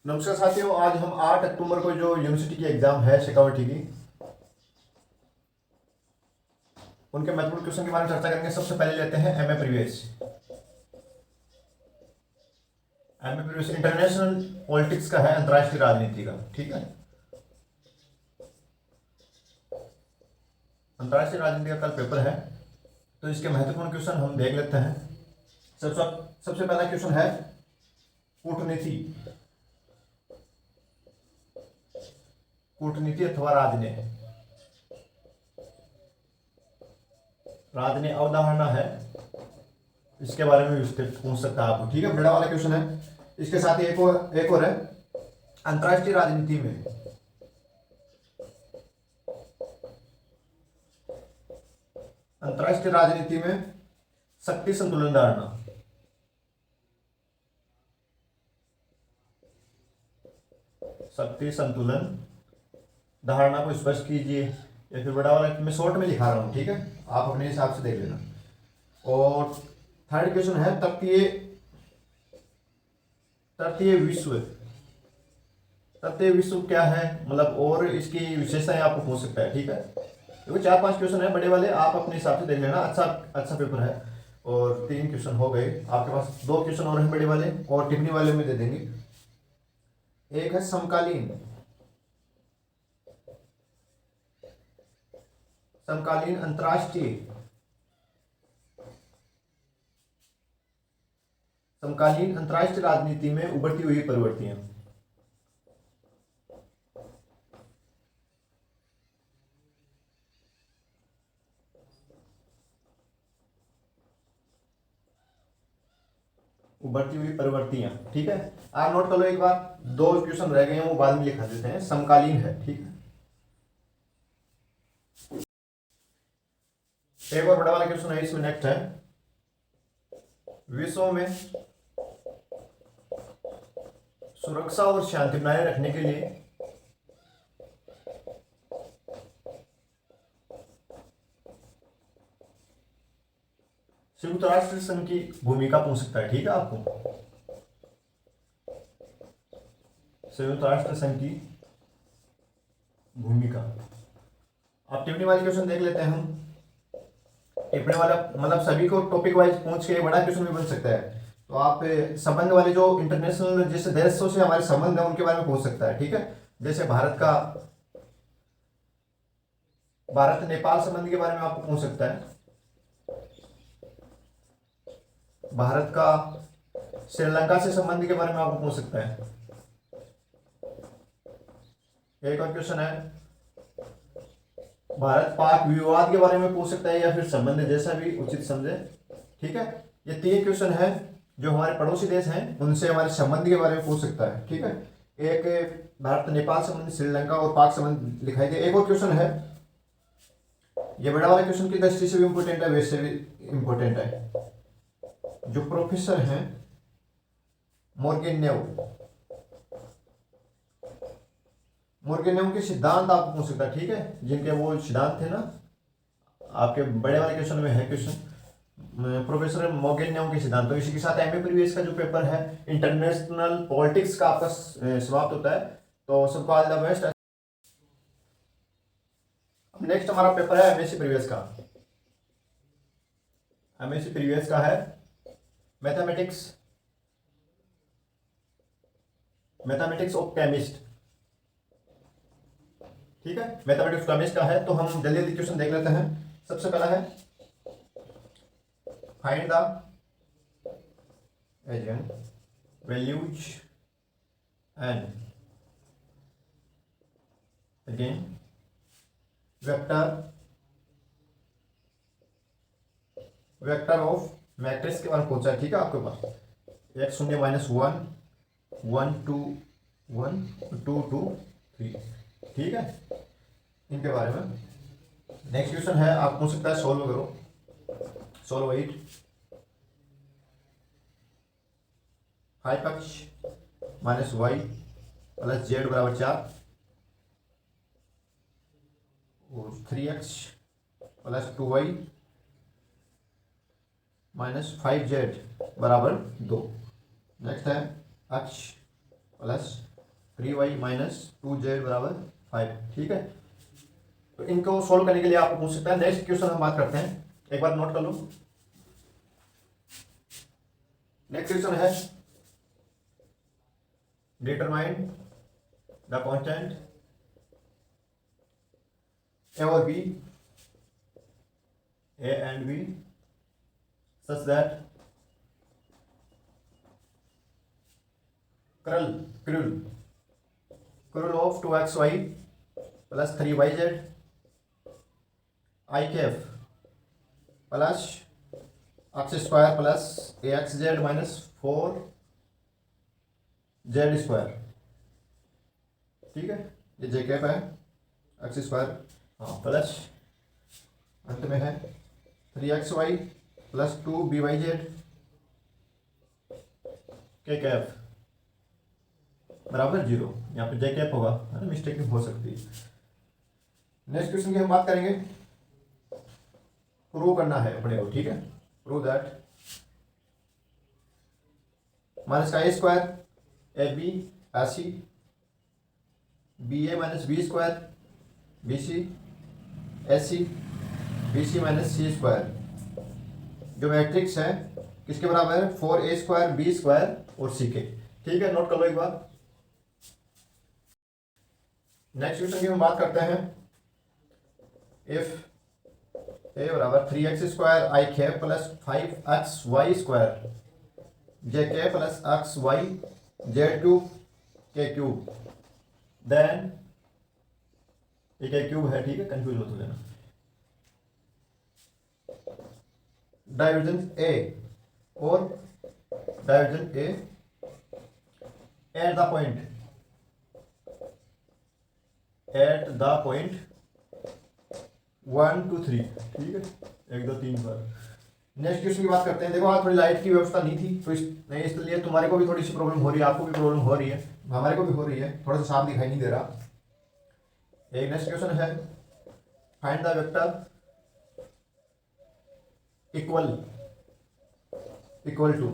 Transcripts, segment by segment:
नमस्कार साथियों, आज हम 8 अक्टूबर को जो यूनिवर्सिटी की एग्जाम है सिक्योरिटी की, उनके महत्वपूर्ण क्वेश्चन के बारे में चर्चा करेंगे। सबसे पहले लेते हैं MA previous. MA previous international politics का है, अंतर्राष्ट्रीय राजनीति का। ठीक है, अंतर्राष्ट्रीय राजनीति का कल पेपर है, तो इसके महत्वपूर्ण क्वेश्चन हम देख लेते हैं। सबसे पहला क्वेश्चन है कूटनीति। कूटनीति अथवा राजनीति, राजनीति अवधारणा है, इसके बारे में विस्तृत पूछ सकता है आपको। ठीक है, बड़ा वाला क्वेश्चन है। इसके साथ ही एक और है अंतर्राष्ट्रीय राजनीति में अंतर्राष्ट्रीय राजनीति में शक्ति संतुलन धारणा। शक्ति संतुलन धारणा को स्पष्ट कीजिए, या फिर बड़ा वाला मैं शॉर्ट में लिखा रहा हूं। ठीक है, आप अपने हिसाब से देख लेना। और थर्ड क्वेश्चन है तृतीय विश्व। तृतीय विश्व क्या है, मतलब और इसकी विशेषताएं आपको पूछ सकता है। ठीक है, देखो 4-5 क्वेश्चन है बड़े वाले, आप अपने हिसाब से देख लेना। अच्छा पेपर है। और 3 क्वेश्चन हो गए आपके पास, 2 क्वेश्चन और हैं बड़े वाले, और टिप्पणी वाले में दे देंगे। एक है समकालीन अंतर्राष्ट्रीय राजनीति में उभरती हुई प्रवृत्तियां। ठीक है, आप नोट कर लो एक बार। 2 क्वेश्चन रह गए हैं, वो बाद में लिखा देते हैं। समकालीन है। ठीक है, एक और बड़ा वाला क्वेश्चन है इसमें। नेक्स्ट है विश्व में सुरक्षा और शांति बनाए रखने के लिए संयुक्त राष्ट्र संघ की भूमिका पूछ सकता है। ठीक है, आपको संयुक्त राष्ट्र संघ की भूमिका। आप टिप्पणी वाले क्वेश्चन देख लेते हैं हम। टिप्पणी वाला मतलब सभी को टॉपिक वाइज पूछ के बड़ा क्वेश्चन भी बन सकता है। तो आप संबंध वाले जो इंटरनेशनल जैसे देशों से हमारे संबंध है उनके बारे में पूछ सकता है। ठीक है, जैसे भारत नेपाल संबंध के बारे में आपको पूछ सकता है। भारत का श्रीलंका से संबंध के बारे में आपको पूछ सकता है। एक और क्वेश्चन है भारत पाक विवाद के बारे में पूछ सकता है, या फिर संबंध, जैसा भी उचित समझे। ठीक है, ये 3 क्वेश्चन है जो हमारे पड़ोसी देश हैं उनसे हमारे संबंध के बारे में पूछ सकता है। ठीक है, एक भारत नेपाल संबंध, श्रीलंका और पाक संबंध लिखाई दे। एक और क्वेश्चन है, ये बड़ा वाला क्वेश्चन की दृष्टि से भी इंपोर्टेंट है, वैसे भी इंपोर्टेंट है। जो प्रोफेसर हैं मोर्गेन्यू के सिद्धांत आपको पूछ सकता है। ठीक है, जिनके वो सिद्धांत थे ना, आपके बड़े वाले क्वेश्चन में है क्वेश्चन प्रोफेसर मोर्गेन्यू के सिद्धांत। तो इसी के साथ एमए प्रीवियस का जो पेपर है इंटरनेशनल पॉलिटिक्स का आपका समाप्त होता है। तो सबको ऑल द बेस्ट। अब नेक्स्ट हमारा पेपर है एमएससी प्रीवियस का। एमएससी प्रीवियस का है मैथमेटिक्स ऑफ केमिस्ट। ठीक है, मैथमेटिक्स केमिस्ट का है। तो हम जल्दी जल्दी क्वेश्चन देख लेते हैं। सबसे पहला है find the agent values and again vector of matrix के बारे में पूछा है। ठीक है, आपके पास x0 -1 1 2 1 2 2 3। ठीक है, इनके बारे में नेक्स्ट क्वेश्चन है, आप पूछ सकता है सोल्व करो। सोल्व 8 5x - y + z = 4 और 3x + 2y -5z = 2। नेक्स्ट है x + 3y माइनस 2z बराबर 5। ठीक है, तो इनको सोल्व करने के लिए आपको पूछ सकता है। नेक्स्ट क्वेश्चन हम बात करते हैं, एक बार नोट कर लो। नेक्स्ट क्वेश्चन है डिटरमाइन द कांस्टेंट ए और B, A and B such that curl of 2xy plus 3yz i cap plus x square plus axz minus 4z square. ठीक है, ये जे कैप है, एक्स स्क्वायर हाँ plus अंत में है 3xy प्लस 2byz के कैफ बराबर 0। यहाँ पे जे कैप होगा, है ना, मिस्टेक हो सकती है। नेक्स्ट क्वेश्चन की हम बात करेंगे, प्रूव करना है अपने को। ठीक है, प्रूव दैट माइनस का A square A B A C B A minus B square B C S C B C minus C square जो मैट्रिक्स है किसके बराबर है, 4a स्क्वायर बी स्क्वायर और सी के। ठीक है, नोट कर लो एक बार। नेक्स्ट क्वेश्चन की हम बात करते हैं, इफ ए बराबर 3x स्क्वायर आई कैप प्लस 5xy स्क्वायर जे के प्लस xy जेड क्यूब के क्यूब देन ये क्या क्यूब है। ठीक है, कंफ्यूज मत हो जाना। डाइवर्जेंस ए और divergence A at the point 1 to 3। ठीक है, 1 2 3 बार। नेक्स्ट क्वेश्चन की बात करते हैं। देखो आज थोड़ी लाइट की व्यवस्था नहीं थी, तो इसलिए तुम्हारे को भी थोड़ी सी प्रॉब्लम हो रही है, आपको भी प्रॉब्लम हो रही है, हमारे को भी हो रही है, थोड़ा सा साफ दिखाई नहीं दे रहा। एक नेक्स्ट क्वेश्चन है, find the vector equal to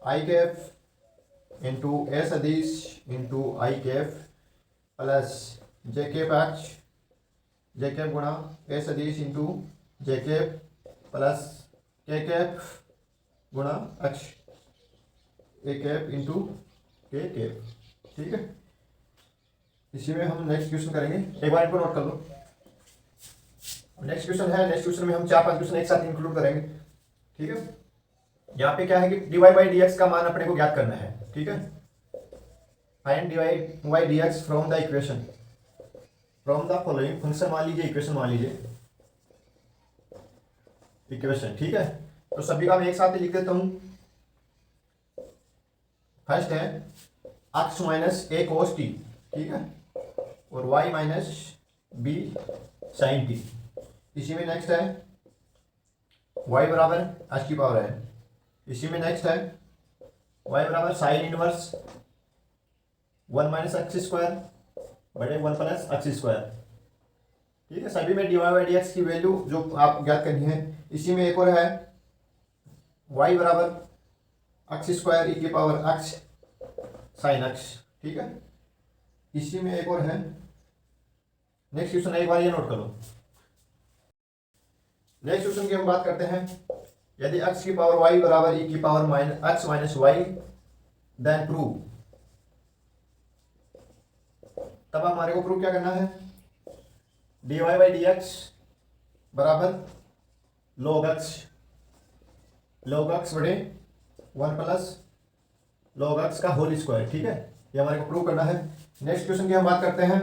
I cap into A सदिश into I cap plus J cap X J cap गुणा ए सदिश into J cap plus K cap गुणा X A cap into K cap. ठीक है, इसी में हम next question करेंगे, एक बार इनको नोट कर लो। नेक्स्ट क्वेश्चन है, नेक्स्ट क्वेश्चन में हम 4-5 क्वेश्चन एक साथ इंक्लूड करेंगे। ठीक है, यहाँ पे क्या है कि dy बाई डी एक्स का मान अपने को ज्ञात करना है। ठीक है, find dy by d x from the equation from the following function. मान लीजिए इक्वेशन, मान लीजिए इक्वेशन। ठीक है, तो सभी का मैं एक साथ ही लिख देता हूं। फर्स्ट है x minus a cos t. ठीक है, और y minus b sine t. इसी में नेक्स्ट है y बराबर h की पावर है। इसी में नेक्स्ट है y बराबर sine inverse 1 minus x square बटे 1 प्लस एक्स स्क्वायर। ठीक है, सभी में dy बाई डी एक्स की वैल्यू जो आप ज्ञात करनी है। इसी में एक और है y बराबर एक्स स्क्वायर ई की पावर x साइन एक्स। ठीक है, इसी में एक और है। नेक्स्ट क्वेश्चन एक बार ये नोट करो। नेक्स्ट क्वेश्चन की हम बात करते हैं, यदि x की पावर y बराबर e की power minus x minus y then prove. तब हमारे को प्रूव क्या करना है, dy बाई डी एक्स बराबर log x बटे 1 प्लस log x का होल स्क्वायर। ठीक है, ये हमारे को प्रूव करना है। नेक्स्ट क्वेश्चन की हम बात करते हैं,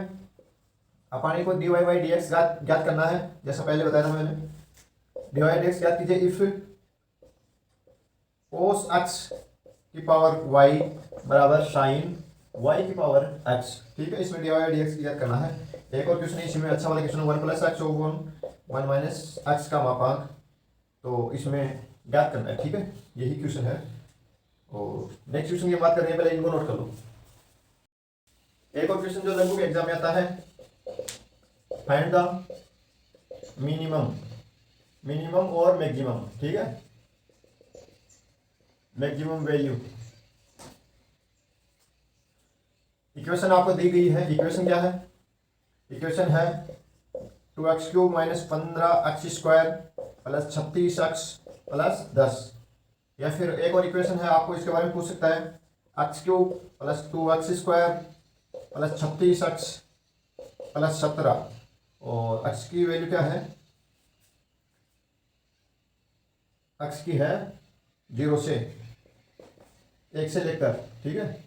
अपने को dy बाई डी एक्स ज्ञात करना है। जैसा पहले बताया था मैंने, dy बाई डी एक्स ज्ञात कीजिए इफ cos x की पावर y बराबर साइन y की पावर x। ठीक है, इसमें dy बाई डी एक्स ज्ञात करना है। एक और क्वेश्चन इसमें अच्छा वाला question 1 plus x oven 1 minus x का मापांक, तो इसमें ज्ञात करना है। ठीक है, यही क्वेश्चन है। और नेक्स्ट क्वेश्चन की बात करें, पहले इनको नोट कर लो। एक और क्वेश्चन जो लगभग एग्जाम में आता है, फाइंड द मिनिमम और मैक्सिमम। ठीक है, मैक्सिमम वैल्यू इक्वेशन आपको दी गई है, इक्वेशन क्या है, इक्वेशन है 2x³ minus 15x² plus 36x plus 10। या फिर एक और इक्वेशन है, आपको इसके बारे में पूछ सकता है, x³ plus 2x² plus 36x plus 17, और x की वैल्यू क्या है, x की है 0 से 1 से लेकर, ठीक है,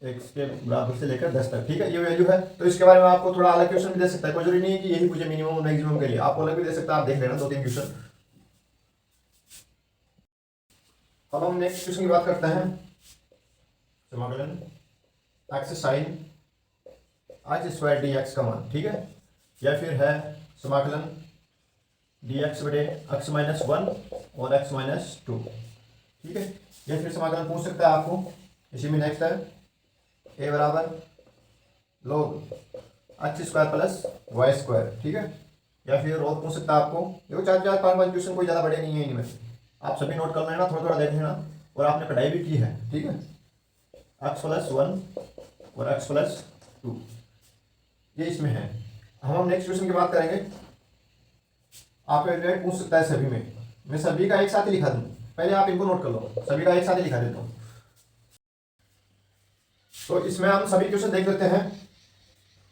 1 के बराबर से लेकर 10 तक, ठीक है, ये वैल्यू है। तो इसके बारे में आपको थोड़ा अलग क्वेश्चन भी दे सकता है, कोई जरूरी नहीं है कि यही पूछे मिनिमम और मैक्सिमम के लिए, आपको अलग भी दे सकता है, आप देख लेना 2-3 क्वेश्चन। अब हम नेक्स्ट क्वेश्चन की बात करते हैं, समाकलन x साइन h² dx का मान, ठीक है, या फिर है समाकलन dx बटे x माइनस 1 और x माइनस 2, ठीक है, या फिर समाकलन पूछ सकता है आपको, इसी में नेक्स्ट है a बराबर log h² प्लस y², ठीक है, या फिर और पूछ सकता है आपको, देखो 4-5 क्वेश्चन कोई ज़्यादा बड़े नहीं है इनमें, आप सभी नोट कर लेना, थोड़ा थोड़ा देख लेना, और आपने पढ़ाई भी की है, ठीक है, x+1 और x+2, ये इसमें है। हम नेक्स्ट क्वेश्चन की बात करेंगे, आप एग्जैक्ट पूछ सकता है सभी में, मैं सभी का एक साथ ही लिखा दूं, पहले आप इनको नोट कर लो, सभी का एक साथ ही लिखा देता हूं। तो इसमें हम सभी क्वेश्चन देख लेते हैं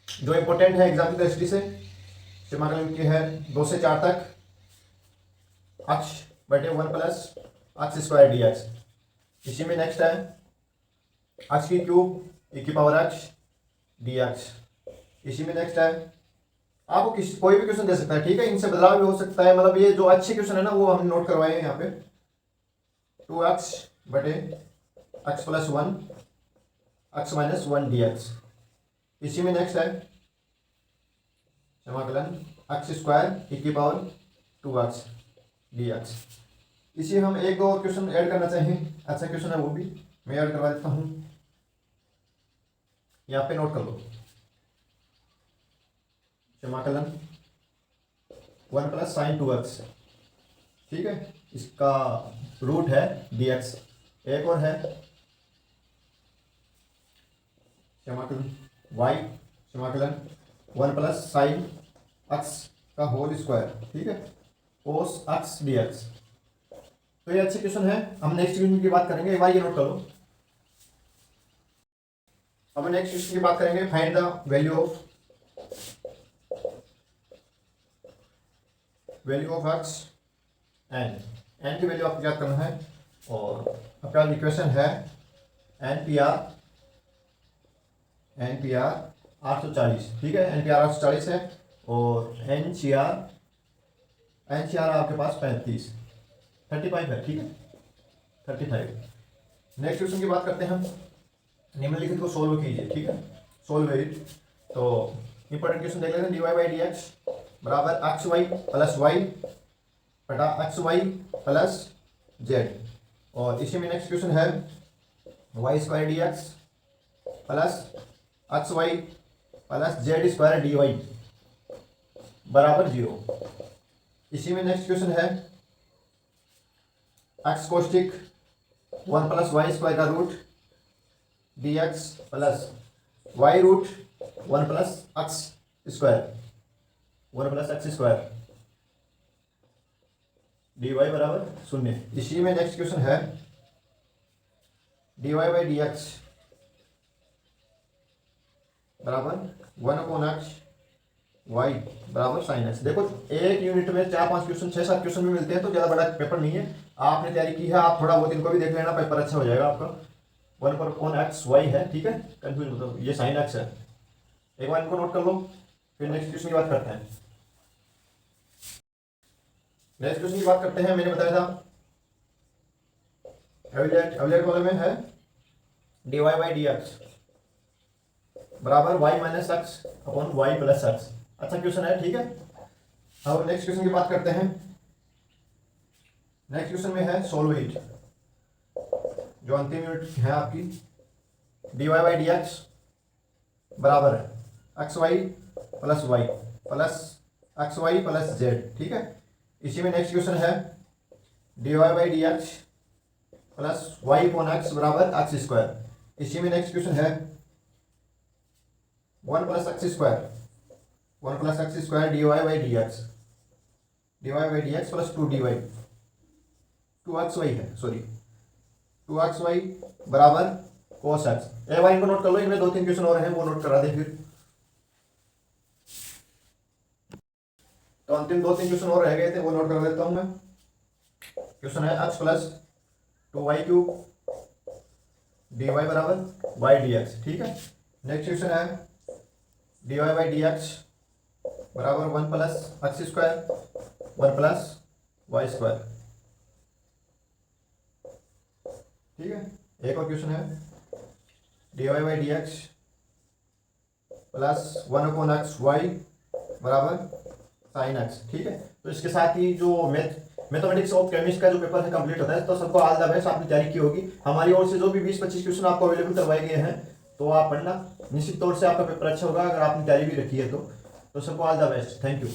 जो इंपॉर्टेंट है एग्जाम की दृष्टि से। समाकलन की है 2 से 4 तक x/1 प्लस x² dx, इसी में नेक्स्ट है x³ e⁻x dx, इसी में नेक्स्ट है, आपको कोई भी क्वेश्चन दे सकता है, ठीक है, इनसे बदलाव भी हो सकता है, मतलब ये जो अच्छे क्वेश्चन है ना वो हम नोट करवाए हैं यहाँ पे, 2x/x+1 x-1 dx, इसी में नेक्स्ट है समाकलन x² e⁻2x dx। इसी हम एक दो और क्वेश्चन ऐड करना चाहें, अच्छा क्वेश्चन है वो भी मैं ऐड करवा देता हूँ, यहाँ पे नोट कर लो, समाकलन 1 प्लस साइन 2x, ठीक है, इसका रूट है dx। एक और है समाकलन 1 प्लस साइन x का होल स्क्वायर, ठीक है, कोस x dx। तो ये अच्छे क्वेश्चन है, हम नेक्स्ट क्वेश्चन की बात करेंगे, एक बार ये नोट कर लो। अब नेक्स्ट क्वेश्चन की बात करेंगे, find the value of x n की वैल्यू आपको याद करना है, और आपका इक्वेशन है NPR 840, ठीक है, NPR 840 है, और NCR आपके पास 35 है, ठीक है, 35। नेक्स्ट क्वेश्चन की बात करते हैं हम, निम्नलिखित को सोल्व कीजिए, ठीक है, सोल्व इट। तो इंपॉर्टेंट क्वेश्चन देख लेते हैं, dy/dx बराबर xy प्लस y बटा xy प्लस z, और इसी में नेक्स्ट क्वेश्चन है y² dx plus xy plus z² dy बराबर 0। इसी में नेक्स्ट क्वेश्चन है x कोष्टिक 1 प्लस y² का root dx plus y root 1 plus x² dy बराबर 0। इसी में नेक्स्ट क्वेश्चन है dy/dx बराबर 1/x y बराबर sin x। देखो एक यूनिट में 4-5 क्वेश्चन 6-7 क्वेश्चन भी मिलते हैं, तो ज़्यादा बड़ा पेपर नहीं है, आपने तैयारी की है, आप थोड़ा बहुत इनको भी देख लेना, पेपर अच्छा हो जाएगा आपका। 1/x y है, ठीक है, कंफ्यूज मतलब ये sin x है, एक बार इनको नोट कर लो, फिर नेक्स्ट क्वेश्चन की बात करते हैं। नेक्स्ट क्वेश्चन की बात करते हैं, मैंने बताया था एवलेट वाले में है dy/dx बराबर y minus x upon y plus x, अच्छा क्वेश्चन है, ठीक है। अब नेक्स्ट क्वेश्चन की बात करते हैं, नेक्स्ट क्वेश्चन में है सोल्व इट, जो अंतिम यूनिट है आपकी, dy/dx बराबर है xy plus y plus xy plus z, ठीक है। इसी में नेक्स्ट क्वेश्चन है dy/dx plus y upon x बराबर x²। इसी में नेक्स्ट क्वेश्चन है one plus x square, one plus x square d y by d x, d y by d x plus two d y, two x y है sorry, two x y बराबर cos x. ए वाई को note कर लो, इनमें दो तीन क्वेश्चन और हैं वो नोट करा दे फिर। तो अंतिम दो तीन क्वेश्चन और रह गए थे वो नोट कर देता हूं मैं। क्वेश्चन है x plus two y cube d y बराबर वाई डी एक्स, ठीक है। नेक्स्ट क्वेश्चन है d y by d x बराबर one plus x square one plus y square, ठीक है। एक और क्वेश्चन है d y by d x plus one upon x y बराबर साइन एक्स, ठीक है। तो इसके साथ ही जो मैथमेटिक्स ऑफ केमिस्ट का जो पेपर है कंप्लीट होता है। तो सबको ऑल द बेस्ट, आपने तैयारी की होगी। हमारी ओर से जो भी 20-25 क्वेश्चन आपको अवेलेबल करवाए गए हैं तो आप पढ़ना, निश्चित तौर से आपका पेपर अच्छा होगा अगर आपने तैयारी भी रखी है तो सबको all the best, thank you.